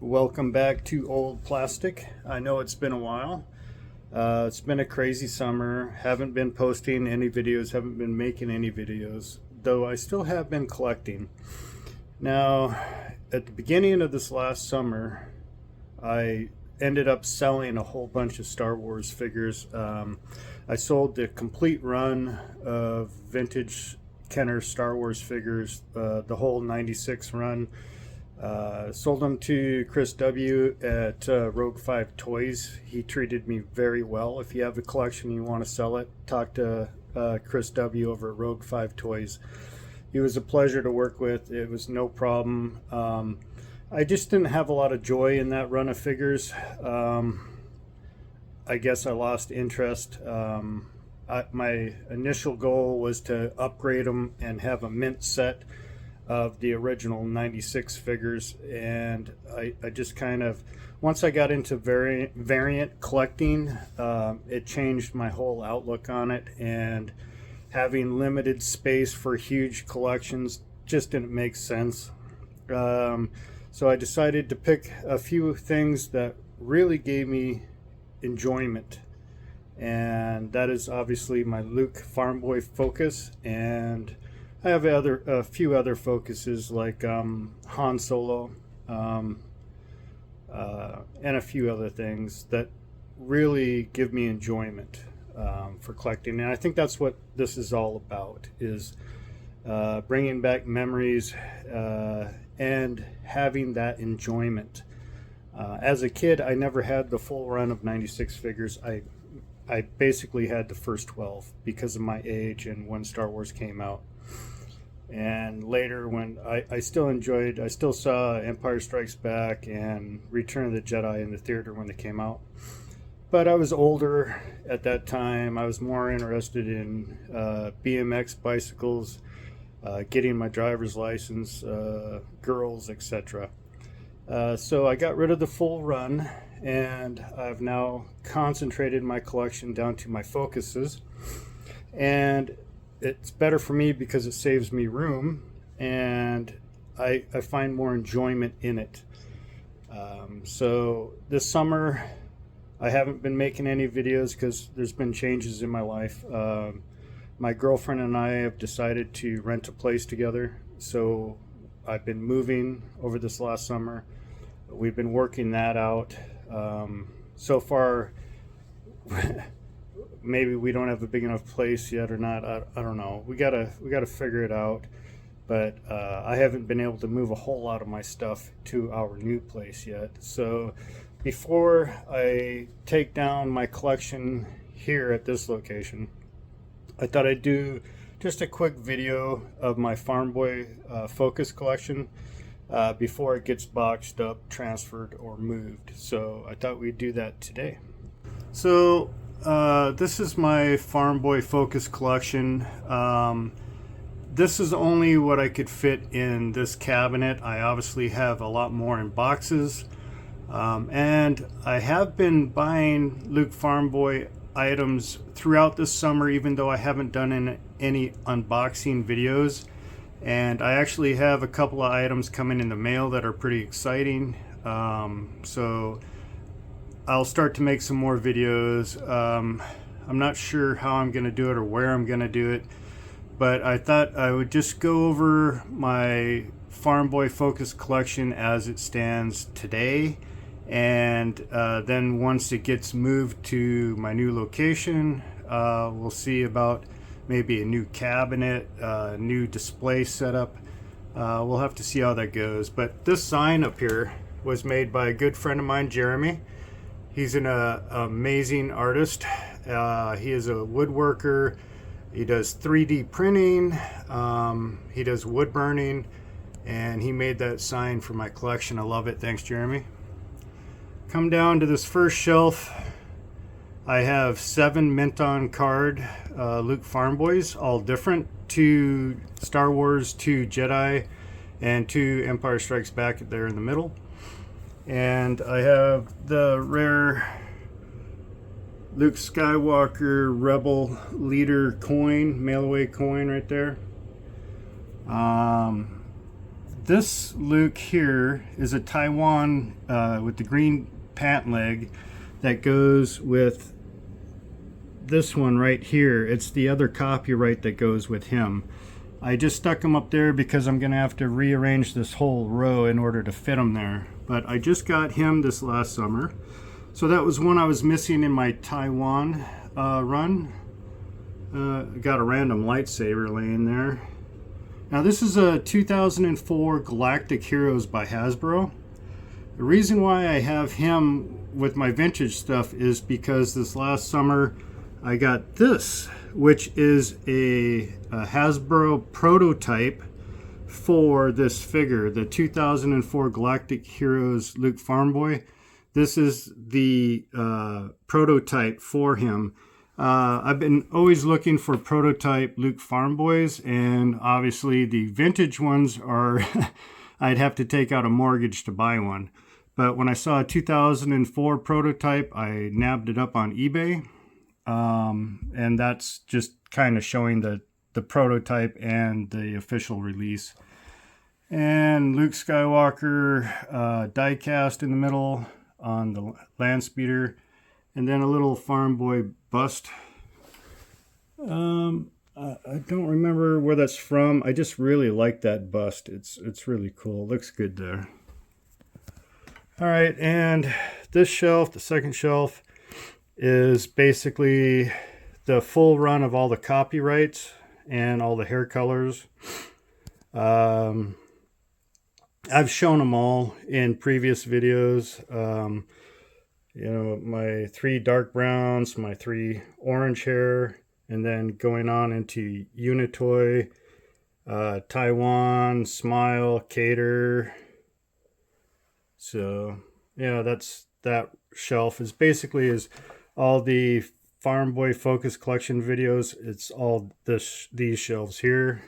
Welcome back to Old Plastic. I know it's been a while. It's been a crazy summer. Haven't been posting any videos, haven't been making any videos, though I still have been collecting. Now, at the beginning of this last summer, I ended up selling a whole bunch of Star Wars figures. I sold the complete run of vintage Kenner Star Wars figures, the whole 96 run. Sold them to Chris W. at Rogue 5 Toys. He treated me very well. If you have a collection and you want to sell it, talk to Chris W. over at Rogue 5 Toys. He was a pleasure to work with. It was no problem. I just didn't have a lot of joy in that run of figures. I guess I lost interest. My initial goal was to upgrade them and have a mint set of the original 96 figures, and I just kind of, once I got into variant collecting, it changed my whole outlook on it, and having limited space for huge collections just didn't make sense. So I decided to pick a few things that really gave me enjoyment, and that is obviously my Luke Farmboy focus, and I have a few other focuses like Han Solo, and a few other things that really give me enjoyment for collecting. And I think that's what this is all about, is bringing back memories and having that enjoyment. As a kid, I never had the full run of 96 figures. I basically had the first 12 because of my age and when Star Wars came out. And later, when I still saw Empire Strikes Back and Return of the Jedi in the theater when they came out. But I was older at that time. I was more interested in BMX bicycles, getting my driver's license, girls, etc. So I got rid of the full run, and I've now concentrated my collection down to my focuses. And it's better for me because it saves me room, and I find more enjoyment in it. So this summer I haven't been making any videos because there's been changes in my life. My girlfriend and I have decided to rent a place together, so I've been moving over this last summer. We've been working that out. So far maybe we don't have a big enough place yet or not. I don't know. We gotta figure it out. But I haven't been able to move a whole lot of my stuff to our new place yet. So before I take down my collection here at this location, I thought I'd do just a quick video of my Farmboy Focus collection before it gets boxed up, transferred, or moved. So I thought we'd do that today. So this is my Farmboy Focus collection. This is only what I could fit in this cabinet. I obviously have a lot more in boxes. And I have been buying Luke Farmboy items throughout this summer, even though I haven't done any unboxing videos. And I actually have a couple of items coming in the mail that are pretty exciting. So I'll start to make some more videos. I'm not sure how I'm going to do it or where I'm going to do it, but I thought I would just go over my Farmboy Focus collection as it stands today, and then once it gets moved to my new location, we'll see about maybe a new cabinet, new display setup. We'll have to see how that goes. But this sign up here was made by a good friend of mine, Jeremy. He's an amazing artist. He is a woodworker. He does 3D printing. He does wood burning, and he made that sign for my collection. I love it. Thanks, Jeremy. Come down to this first shelf. I have 7 mint on card Luke Farmboys, all different. 2 Star Wars, 2 Jedi, and 2 Empire Strikes Back there in the middle. And I have the rare Luke Skywalker Rebel Leader coin, mail away coin right there. this Luke here is a Taiwan with the green pant leg that goes with this one right here. It's the other copyright that goes with him. I just stuck him up there because I'm gonna have to rearrange this whole row in order to fit him there. But I just got him this last summer. So that was one I was missing in my Taiwan run. Got a random lightsaber laying there. Now this is a 2004 Galactic Heroes by Hasbro. The reason why I have him with my vintage stuff is because this last summer I got this, which is a Hasbro prototype for this figure, the 2004 Galactic Heroes Luke Farmboy. This is the prototype for him. I've been always looking for prototype Luke Farmboys, and obviously the vintage ones are, I'd have to take out a mortgage to buy one. But when I saw a 2004 prototype, I nabbed it up on eBay. And that's just kind of showing the prototype and the official release. And Luke Skywalker die-cast in the middle on the land speeder, and then a little Farmboy bust. I don't remember where that's from. I just really like that bust. It's really cool. Looks good there. All right, and this shelf, the second shelf, is basically the full run of all the copyrights and all the hair colors. I've shown them all in previous videos. You know, my 3 dark browns, my 3 orange hair, and then going on into Unitoy, Taiwan, Smile, Cater. So yeah, that shelf is basically all the Farmboy Focus Collection videos. It's all these shelves here.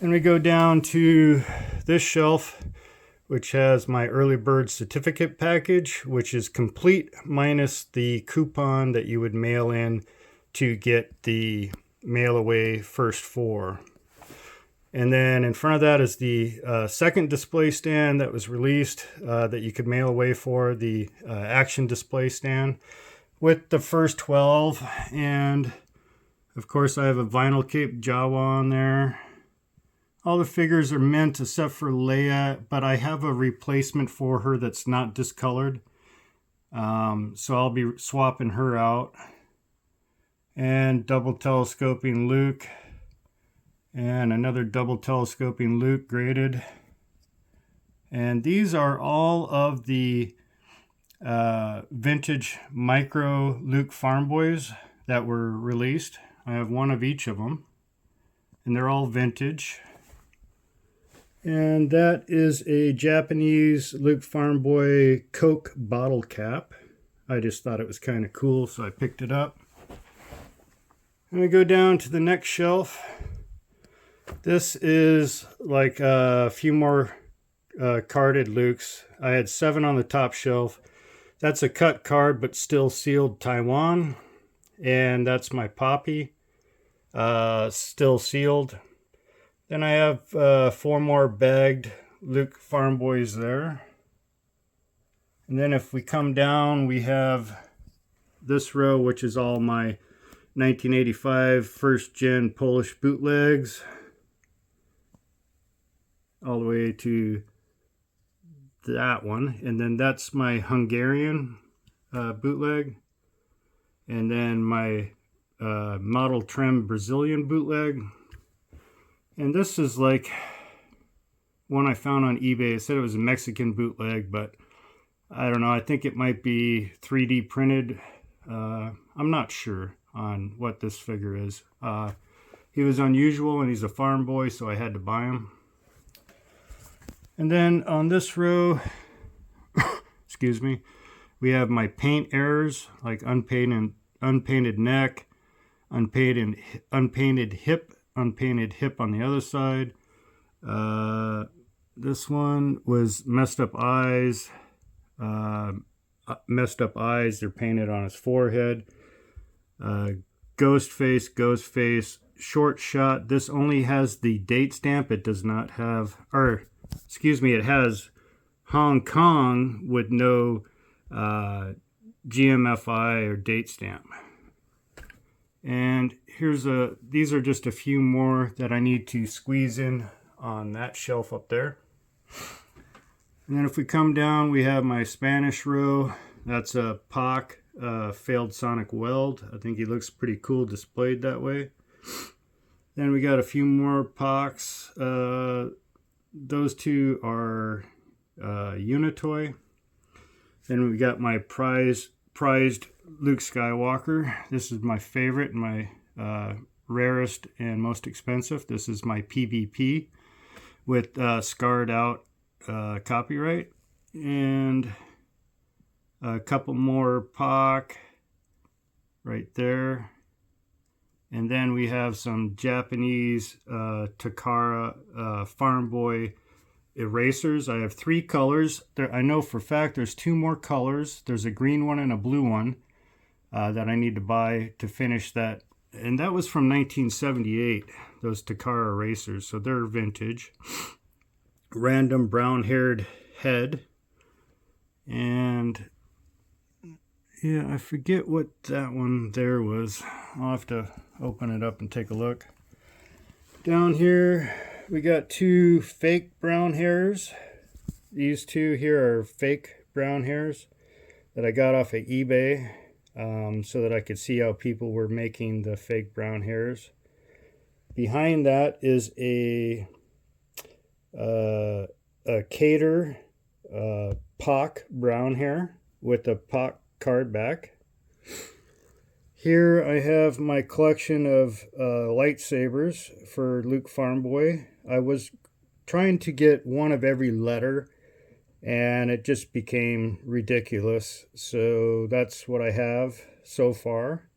And we go down to this shelf, which has my early bird certificate package, which is complete minus the coupon that you would mail in to get the mail away first 4. And then in front of that is the second display stand that was released that you could mail away for, the action display stand with the first 12. And of course I have a vinyl cape Jawa on there. All the figures are mint except for Leia, but I have a replacement for her that's not discolored. So I'll be swapping her out. And double telescoping Luke. And another double telescoping Luke graded. And these are all of the vintage micro Luke Farmboys that were released. I have one of each of them. And they're all vintage. And that is a Japanese Luke Farmboy Coke bottle cap. I just thought it was kind of cool, so I picked it up. And we go down to the next shelf. This is like a few more carded Lukes. I had 7 on the top shelf. That's a cut card, but still sealed Taiwan. And that's my Poppy, still sealed. Then I have 4 more bagged Luke Farmboys there. And then if we come down, we have this row, which is all my 1985 first gen Polish bootlegs. All the way to that one. And then that's my Hungarian bootleg. And then my model trim Brazilian bootleg. And this is like one I found on eBay. It said it was a Mexican bootleg, but I don't know. I think it might be 3D printed. I'm not sure on what this figure is. He was unusual and he's a farm boy, so I had to buy him. And then on this row, excuse me, we have my paint errors, like unpainted neck, unpainted hip, unpainted hip on the other side. This one was messed up eyes. They're painted on his forehead. Ghost face, short shot. This only has the date stamp. It does not have, or excuse me, it has Hong Kong with no GMFI or date stamp. And these are just a few more that I need to squeeze in on that shelf up there. And then if we come down, we have my Spanish row. That's a POC, failed sonic weld. I think he looks pretty cool displayed that way. Then we got a few more POCs. Those two are Unitoy. Then we got my prized Luke Skywalker. This is my favorite, my rarest and most expensive. This is my PVP with scarred out copyright. And a couple more POC right there. And then we have some Japanese Takara Farmboy erasers. I have 3 colors. I know for a fact there's 2 more colors. There's a green one and a blue one that I need to buy to finish that. And that was from 1978, those Takara erasers. So they're vintage. Random brown-haired head. And yeah, I forget what that one there was. I'll have to open it up and take a look. Down here, we got 2 fake brown hairs. These 2 here are fake brown hairs that I got off of eBay so that I could see how people were making the fake brown hairs. Behind that is a Cater POC brown hair with a POC card back. Here I have my collection of lightsabers for Luke Farmboy. I was trying to get one of every letter and it just became ridiculous. So that's what I have so far.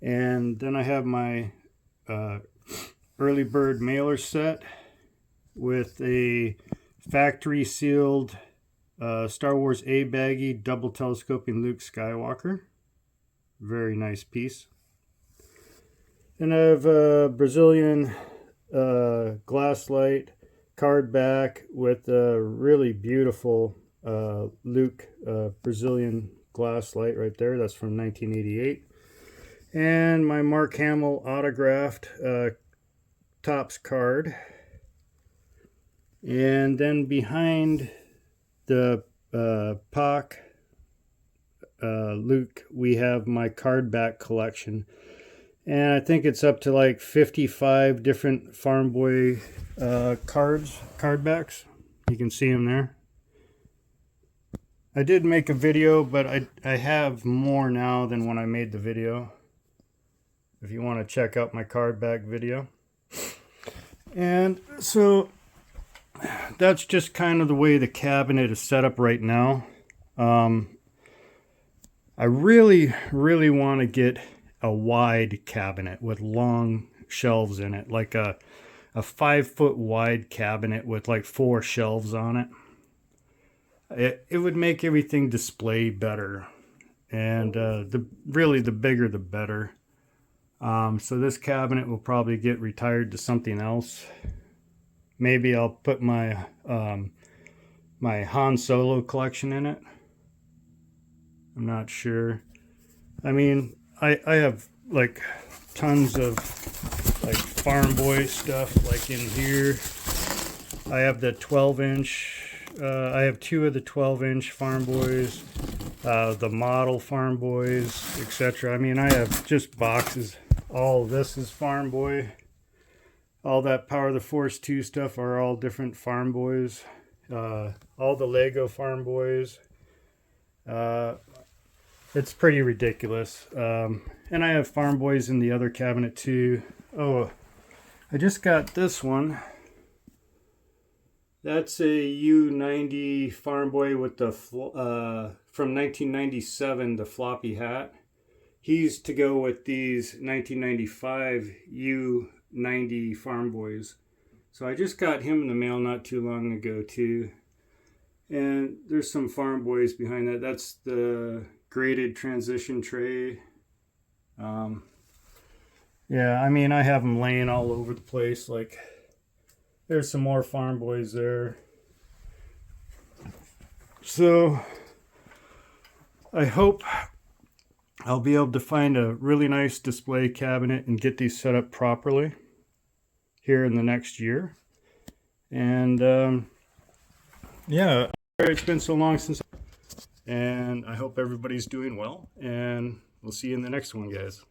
And then I have my early bird mailer set with a factory sealed Star Wars A baggie double telescoping Luke Skywalker. Very nice piece. And I have a Brazilian glass light card back with a really beautiful Luke Brazilian glass light right there. That's from 1988. And my Mark Hamill autographed Topps card. And then behind the POC Luke, we have my card back collection. And I think it's up to like 55 different Farmboy card backs. You can see them there. I did make a video, but I have more now than when I made the video. If you want to check out my card back video. And so that's just kind of the way the cabinet is set up right now. I really want to get a wide cabinet with long shelves in it, like a 5-foot wide cabinet with like 4 shelves on it. It would make everything display better, and the bigger the better. So this cabinet will probably get retired to something else. Maybe I'll put my my Han Solo collection in it. I'm not sure. I mean, I have like tons of like Farmboy stuff like in here. I have the 12-inch. I have 2 of the 12-inch Farmboys, the model Farmboys, etc. I mean, I have just boxes. All of this is Farmboy. All that Power of the Force 2 stuff are all different Farmboys. All the Lego Farmboys. It's pretty ridiculous. And I have Farmboys in the other cabinet too. Oh, I just got this one. That's a U90 Farmboy with the from 1997, the floppy hat. He's to go with these 1995 U90 Farmboys. So I just got him in the mail not too long ago too. And there's some Farmboys behind that. That's the graded transition tray. Yeah, I mean, I have them laying all over the place. Like, there's some more Farm Boys there. So, I hope I'll be able to find a really nice display cabinet and get these set up properly here in the next year. And yeah, it's been so long since, and I hope everybody's doing well. And we'll see you in the next one, guys.